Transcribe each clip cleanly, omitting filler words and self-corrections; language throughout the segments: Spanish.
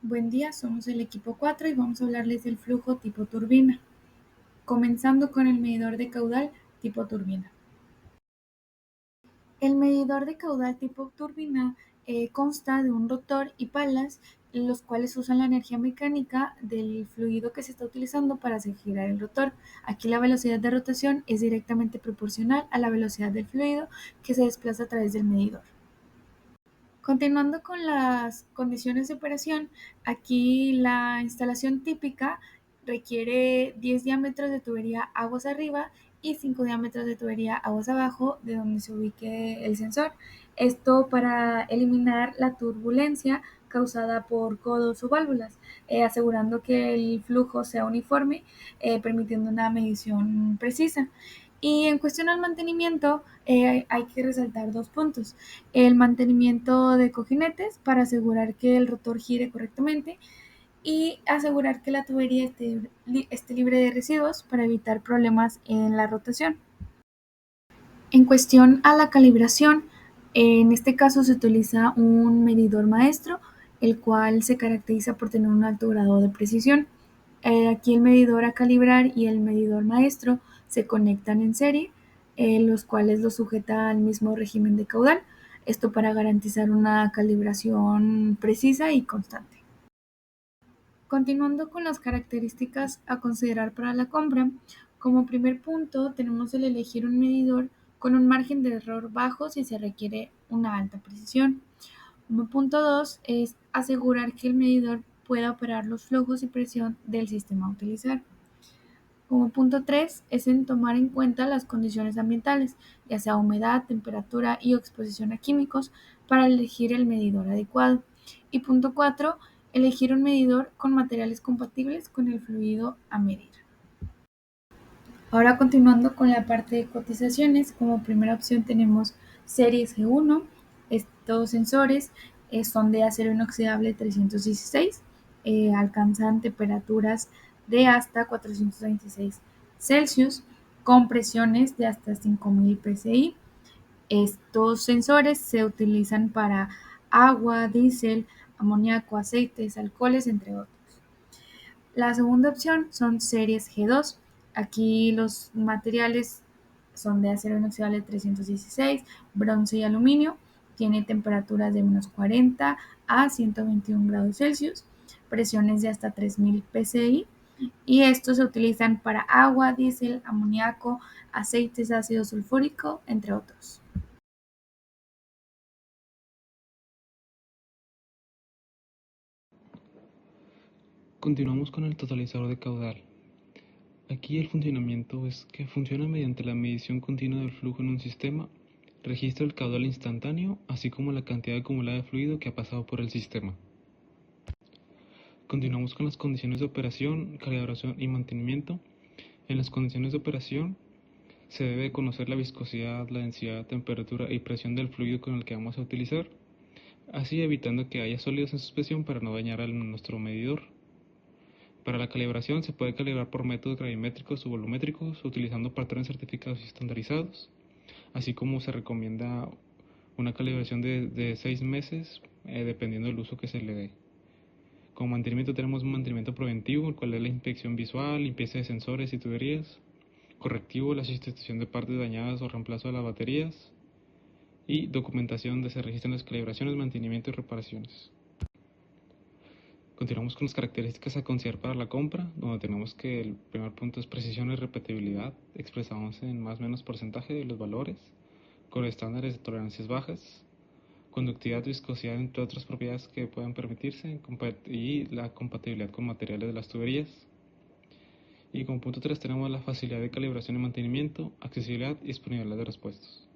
Buen día, somos el equipo 4 y vamos a hablarles del flujo tipo turbina, comenzando con el medidor de caudal tipo turbina. El medidor de caudal tipo turbina consta de un rotor y palas, los cuales usan la energía mecánica del fluido que se está utilizando para hacer girar el rotor. Aquí la velocidad de rotación es directamente proporcional a la velocidad del fluido que se desplaza a través del medidor. Continuando con las condiciones de operación, aquí la instalación típica requiere 10 diámetros de tubería aguas arriba y 5 diámetros de tubería aguas abajo de donde se ubique el sensor. Esto para eliminar la turbulencia causada por codos o válvulas, asegurando que el flujo sea uniforme, permitiendo una medición precisa. Y en cuestión al mantenimiento, hay que resaltar dos puntos. El mantenimiento de cojinetes para asegurar que el rotor gire correctamente y asegurar que la tubería esté libre de residuos para evitar problemas en la rotación. En cuestión a la calibración, en este caso se utiliza un medidor maestro, el cual se caracteriza por tener un alto grado de precisión. Aquí el medidor a calibrar y el medidor maestro se conectan en serie, los cuales lo sujeta al mismo régimen de caudal, esto para garantizar una calibración precisa y constante. Continuando con las características a considerar para la compra, como primer punto tenemos el elegir un medidor con un margen de error bajo si se requiere una alta precisión. Como punto 2 es asegurar que el medidor pueda operar los flujos y presión del sistema a utilizar. Como punto 3 es en tomar en cuenta las condiciones ambientales, ya sea humedad, temperatura y exposición a químicos, para elegir el medidor adecuado. Y punto 4, elegir un medidor con materiales compatibles con el fluido a medir. Ahora continuando con la parte de cotizaciones, como primera opción tenemos series G1. Estos sensores son de acero inoxidable 316, alcanzan temperaturas de hasta 426 Celsius con presiones de hasta 5000 psi. Estos sensores se utilizan para agua, diésel, amoníaco, aceites, alcoholes, entre otros. La segunda opción son series G2. Aquí los materiales son de acero inoxidable 316, bronce y aluminio. Tiene temperaturas de menos 40 a 121 grados Celsius, presiones de hasta 3000 psi. Y estos se utilizan para agua, diésel, amoníaco, aceites, ácido sulfúrico, entre otros. Continuamos con el totalizador de caudal. Aquí el funcionamiento es que funciona mediante la medición continua del flujo en un sistema, registra el caudal instantáneo, así como la cantidad acumulada de fluido que ha pasado por el sistema. Continuamos con las condiciones de operación, calibración y mantenimiento. En las condiciones de operación se debe conocer la viscosidad, la densidad, temperatura y presión del fluido con el que vamos a utilizar, así evitando que haya sólidos en suspensión para no dañar a nuestro medidor. Para la calibración se puede calibrar por métodos gravimétricos o volumétricos utilizando patrones certificados y estandarizados, así como se recomienda una calibración de 6 meses dependiendo del uso que se le dé. Como mantenimiento tenemos un mantenimiento preventivo, el cual es la inspección visual, limpieza de sensores y tuberías, correctivo, la sustitución de partes dañadas o reemplazo de las baterías, y documentación donde se registran las calibraciones, mantenimiento y reparaciones. Continuamos con las características a considerar para la compra, donde tenemos que el primer punto es precisión y repetibilidad, expresamos en más o menos porcentaje de los valores, con estándares de tolerancias bajas, conductividad, viscosidad, entre otras propiedades que puedan permitirse, y la compatibilidad con materiales de las tuberías. Y como punto 3 tenemos la facilidad de calibración y mantenimiento, accesibilidad y disponibilidad de repuestos.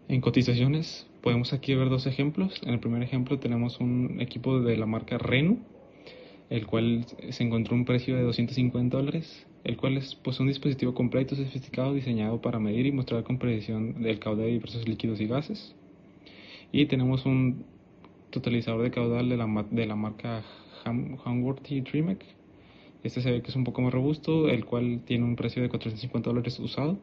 En cotizaciones podemos aquí ver dos ejemplos. En el primer ejemplo tenemos un equipo de la marca Renu, el cual se encontró un precio de $250, el cual es pues, un dispositivo completo sofisticado diseñado para medir y mostrar con precisión el caudal de diversos líquidos y gases. Y tenemos un totalizador de caudal de la marca Hamworthy Trimek. Este se ve que es un poco más robusto, el cual tiene un precio de $450 usado.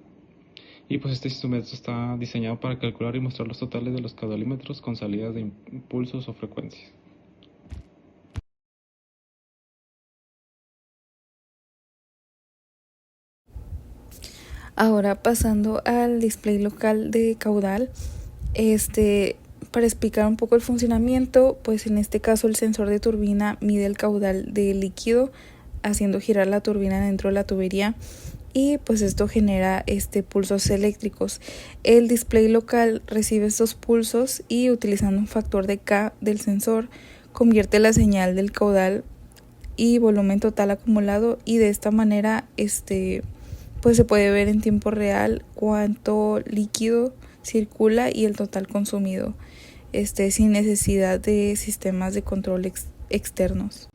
Y pues este instrumento está diseñado para calcular y mostrar los totales de los caudalímetros con salidas de impulsos o frecuencias. Ahora pasando al display local de caudal, para explicar un poco el funcionamiento, pues en este caso el sensor de turbina mide el caudal de líquido haciendo girar la turbina dentro de la tubería y pues esto genera pulsos eléctricos. El display local recibe estos pulsos y utilizando un factor de K del sensor convierte la señal del caudal y volumen total acumulado y de esta manera pues se puede ver en tiempo real cuánto líquido circula y el total consumido, sin necesidad de sistemas de control externos.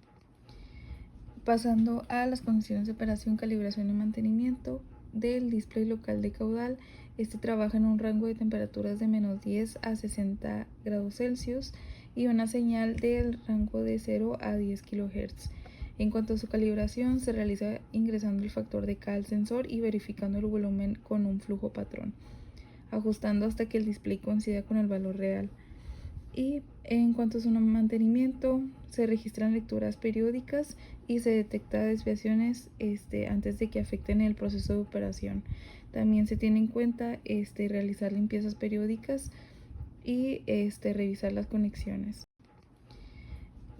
Pasando a las condiciones de operación, calibración y mantenimiento del display local de caudal, trabaja en un rango de temperaturas de menos 10 a 60 grados Celsius y una señal del rango de 0 a 10 kHz. En cuanto a su calibración, se realiza ingresando el factor de K al sensor y verificando el volumen con un flujo patrón, ajustando hasta que el display coincida con el valor real. Y en cuanto a su mantenimiento, se registran lecturas periódicas y se detecta desviaciones antes de que afecten el proceso de operación. También se tiene en cuenta realizar limpiezas periódicas y revisar las conexiones.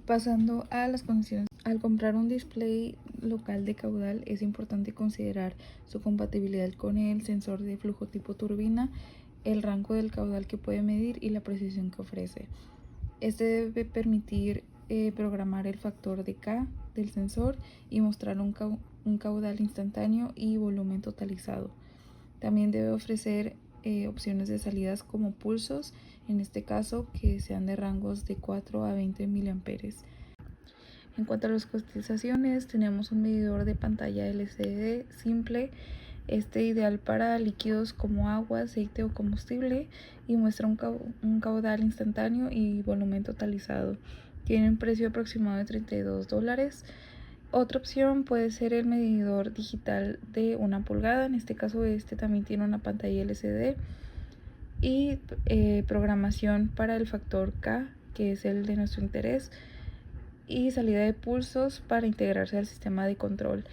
Pasando a las condiciones. Al comprar un display local de caudal es importante considerar su compatibilidad con el sensor de flujo tipo turbina, el rango del caudal que puede medir y la precisión que ofrece. Debe permitir programar el factor de K del sensor y mostrar un caudal instantáneo y volumen totalizado. También debe ofrecer opciones de salidas como pulsos, en este caso que sean de rangos de 4 a 20 miliamperes. En cuanto a las cotizaciones, tenemos un medidor de pantalla LCD simple, ideal para líquidos como agua, aceite o combustible y muestra un caudal instantáneo y volumen totalizado. Tiene un precio aproximado de $32. Otra opción puede ser el medidor digital de 1 pulgada, en este caso también tiene una pantalla LCD y programación para el factor K, que es el de nuestro interés, y salida de pulsos para integrarse al sistema de control.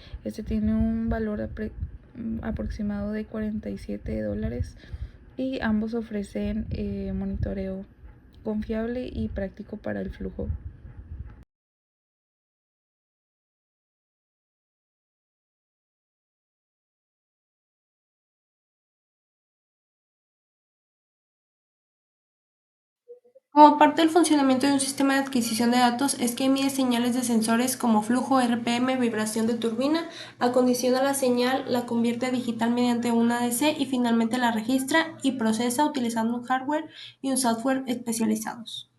Tiene un valor aproximado de $47 y ambos ofrecen monitoreo confiable y práctico para el flujo. Como parte del funcionamiento de un sistema de adquisición de datos es que emite señales de sensores como flujo, RPM, vibración de turbina, acondiciona la señal, la convierte a digital mediante un ADC y finalmente la registra y procesa utilizando un hardware y un software especializados.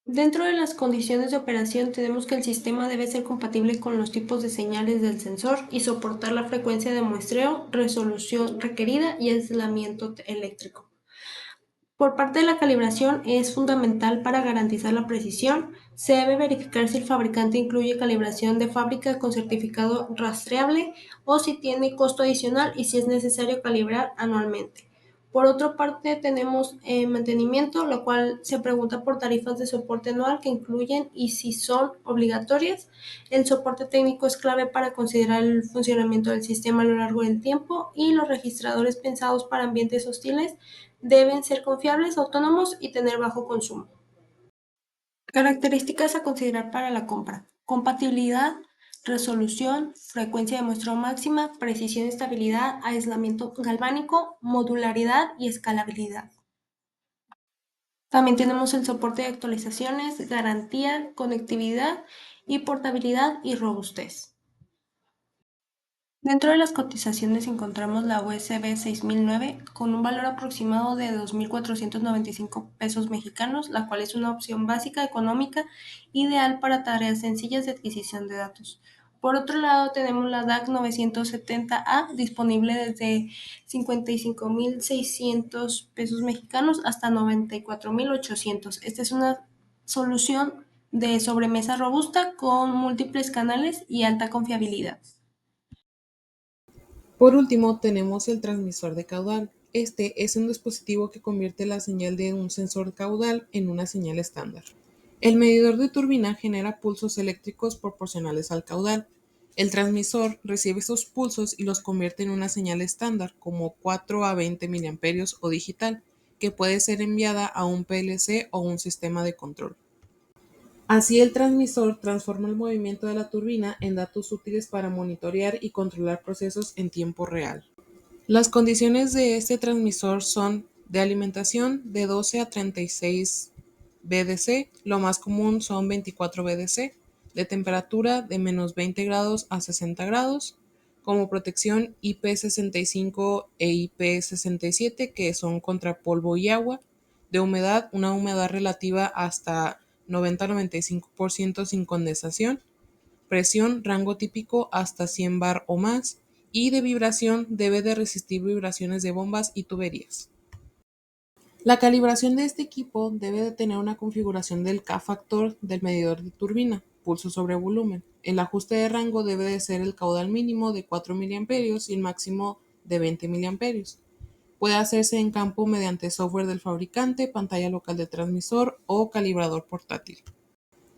Dentro de las condiciones de operación tenemos que el sistema debe ser compatible con los tipos de señales del sensor y soportar la frecuencia de muestreo, resolución requerida y aislamiento eléctrico. Por parte de la calibración es fundamental para garantizar la precisión. Se debe verificar si el fabricante incluye calibración de fábrica con certificado rastreable o si tiene costo adicional y si es necesario calibrar anualmente. Por otra parte, tenemos mantenimiento, lo cual se pregunta por tarifas de soporte anual que incluyen y si son obligatorias. El soporte técnico es clave para considerar el funcionamiento del sistema a lo largo del tiempo y los registradores pensados para ambientes hostiles deben ser confiables, autónomos y tener bajo consumo. Características a considerar para la compra: compatibilidad, resolución, frecuencia de muestreo máxima, precisión y estabilidad, aislamiento galvánico, modularidad y escalabilidad. También tenemos el soporte de actualizaciones, garantía, conectividad y portabilidad y robustez. Dentro de las cotizaciones encontramos la USB 6009 con un valor aproximado de 2.495 pesos mexicanos, la cual es una opción básica, económica, ideal para tareas sencillas de adquisición de datos. Por otro lado, tenemos la DAC 970A disponible desde 55.600 pesos mexicanos hasta 94.800. Esta es una solución de sobremesa robusta con múltiples canales y alta confiabilidad. Por último, tenemos el transmisor de caudal. Este es un dispositivo que convierte la señal de un sensor caudal en una señal estándar. El medidor de turbina genera pulsos eléctricos proporcionales al caudal. El transmisor recibe esos pulsos y los convierte en una señal estándar, como 4 a 20 miliamperios o digital, que puede ser enviada a un PLC o un sistema de control. Así el transmisor transforma el movimiento de la turbina en datos útiles para monitorear y controlar procesos en tiempo real. Las condiciones de este transmisor son de alimentación de 12 a 36 VDC, lo más común son 24 VDC, de temperatura de menos 20 grados a 60 grados, como protección IP65 e IP67, que son contra polvo y agua, de humedad, una humedad relativa hasta 90-95% sin condensación, presión, rango típico hasta 100 bar o más, y de vibración debe de resistir vibraciones de bombas y tuberías. La calibración de este equipo debe de tener una configuración del K-factor del medidor de turbina, pulso sobre volumen. El ajuste de rango debe de ser el caudal mínimo de 4 mA y el máximo de 20 mA. Puede hacerse en campo mediante software del fabricante, pantalla local del transmisor o calibrador portátil.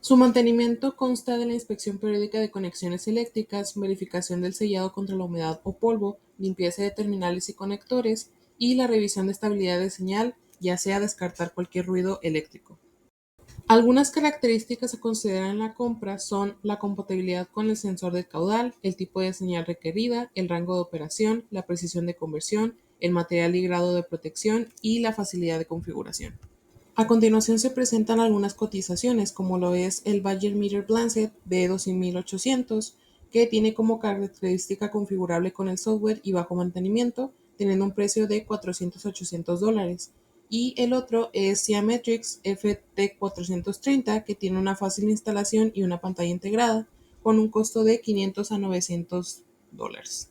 Su mantenimiento consta de la inspección periódica de conexiones eléctricas, verificación del sellado contra la humedad o polvo, limpieza de terminales y conectores y la revisión de estabilidad de señal, ya sea descartar cualquier ruido eléctrico. Algunas características a considerar en la compra son la compatibilidad con el sensor de caudal, el tipo de señal requerida, el rango de operación, la precisión de conversión, el material y grado de protección y la facilidad de configuración. A continuación se presentan algunas cotizaciones, como lo es el Badger Meter Blancet B2800, que tiene como característica configurable con el software y bajo mantenimiento, teniendo un precio de $400-800. Y el otro es Siametrix FT430, que tiene una fácil instalación y una pantalla integrada, con un costo de $500 a $900.